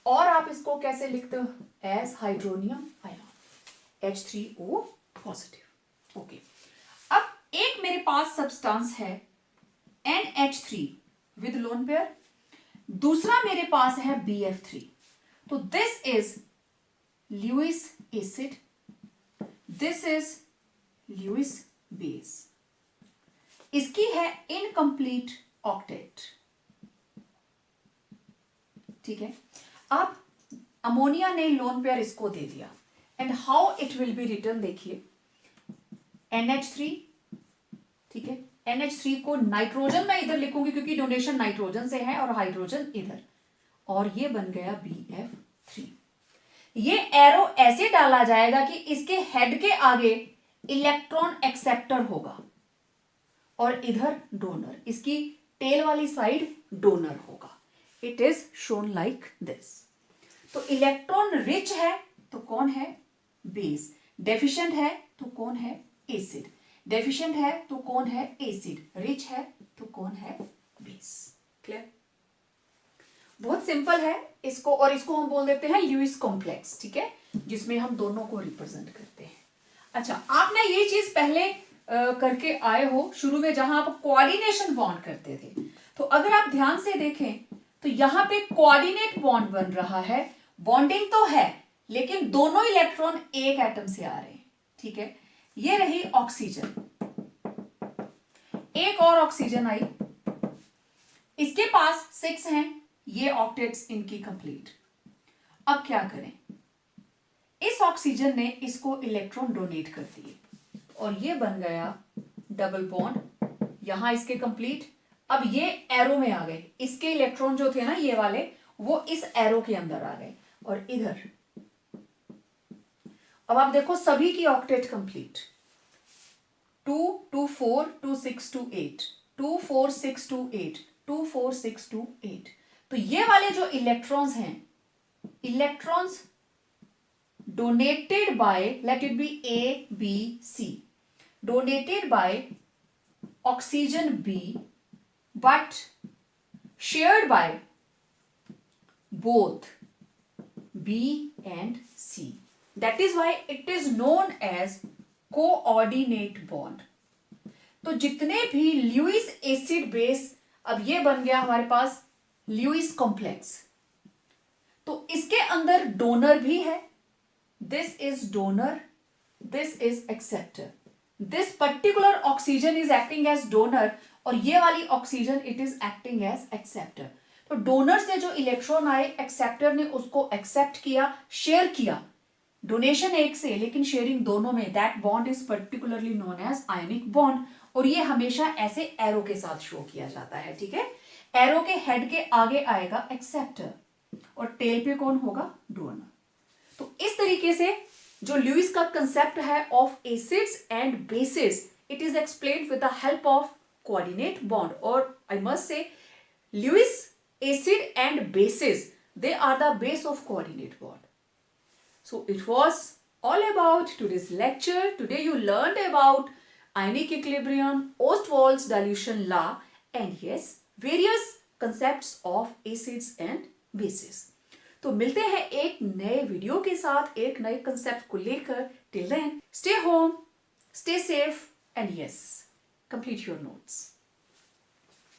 और आप इसको कैसे लिखते हो, एज हाइड्रोनियम आयन, H3O पॉजिटिव। ओके, अब एक मेरे पास सब्सटेंस है NH3 विद लोन पेयर, दूसरा मेरे पास है BF3। तो this is Lewis acid, this is Lewis base. इसकी है इनकम्प्लीट ऑक्टेट, ठीक है। अब अमोनिया ने लोन पेयर इसको दे दिया, and how it will B return देखिए, NH3, ठीक है। NH3 को नाइट्रोजन मैं इधर लिखूंगी क्योंकि डोनेशन नाइट्रोजन से है और हाइड्रोजन इधर, और ये बन गया BF3। ये एरो ऐसे डाला जाएगा कि इसके हेड के आगे इलेक्ट्रॉन एक्सेप्टर होगा और इधर डोनर, इसकी टेल वाली साइड डोनर होगा। It is shown like this. तो इलेक्ट्रॉन रिच है तो कौन है, बेस। डेफिशिएंट है तो कौन है, एसिड। डेफिशिएंट है तो कौन है, एसिड। रिच है तो कौन है, बेस। क्लियर, बहुत सिंपल है इसको, और इसको हम बोल देते हैं ल्यूइस कॉम्प्लेक्स, ठीक है, जिसमें हम दोनों को रिप्रेजेंट करते हैं। अच्छा, आपने ये चीज पहले करके आए हो शुरू में, जहां आप कोऑर्डिनेशन बॉन्ड करते थे। तो अगर आप ध्यान से देखें तो यहां पे कोऑर्डिनेट बॉन्ड बन रहा है, बॉन्डिंग तो है लेकिन दोनों इलेक्ट्रॉन एक एटम से आ रहे हैं, ठीक है। ये रही ऑक्सीजन, एक और ऑक्सीजन आई, इसके पास 6 हैं, ये ऑक्टेट्स इनकी कंप्लीट। अब क्या करें, इस ऑक्सीजन ने इसको इलेक्ट्रॉन डोनेट कर दिए और ये बन गया डबल बॉन्ड, यहां इसके कंप्लीट। अब ये एरो में आ गए, इसके इलेक्ट्रॉन जो थे ना ये वाले, वो इस एरो के अंदर आ गए और इधर। अब आप देखो सभी की ऑक्टेट कंप्लीट, 2 2 4 2 6 2 8 2 4 6 2 8 2 4 6 2 8। तो ये वाले जो इलेक्ट्रॉन्स हैं, electrons donated by, let it be A, B, C, donated by oxygen B, but shared by both B and C. That is why it is known as coordinate bond. तो जितने भी Lewis acid base, अब ये बन गया हमारे पास Lewis complex. तो इसके अंदर डोनर भी है, this is donor, this is acceptor. This particular oxygen is acting as donor और ये वाली oxygen it is acting as acceptor. तो डोनर से जो इलेक्ट्रॉन आए, एक्सेप्टर ने उसको एक्सेप्ट किया, शेयर किया, डोनेशन एक से लेकिन शेयरिंग दोनों में, that bond is particularly known as ionic bond. और ये हमेशा ऐसे एरो के साथ शो किया जाता है, ठीक है। एरो के हेड के आगे आएगा एक्सेप्टर और टेल पे कौन होगा, डोनर। तो इस तरीके से जो ल्यूइस का कंसेप्ट है of acids and bases, it is explained with the help of coordinate bond. और I must say Lewis acid and bases, they are the base of coordinate bond. So it was all about today's lecture. Today you learned about ionic equilibrium, Ostwald's dilution law, and yes, various concepts of acids and bases. तो मिलते हैं एक नए video के साथ, एक नए concept को लेकर। Till then, stay home, stay safe, and yes, complete your notes.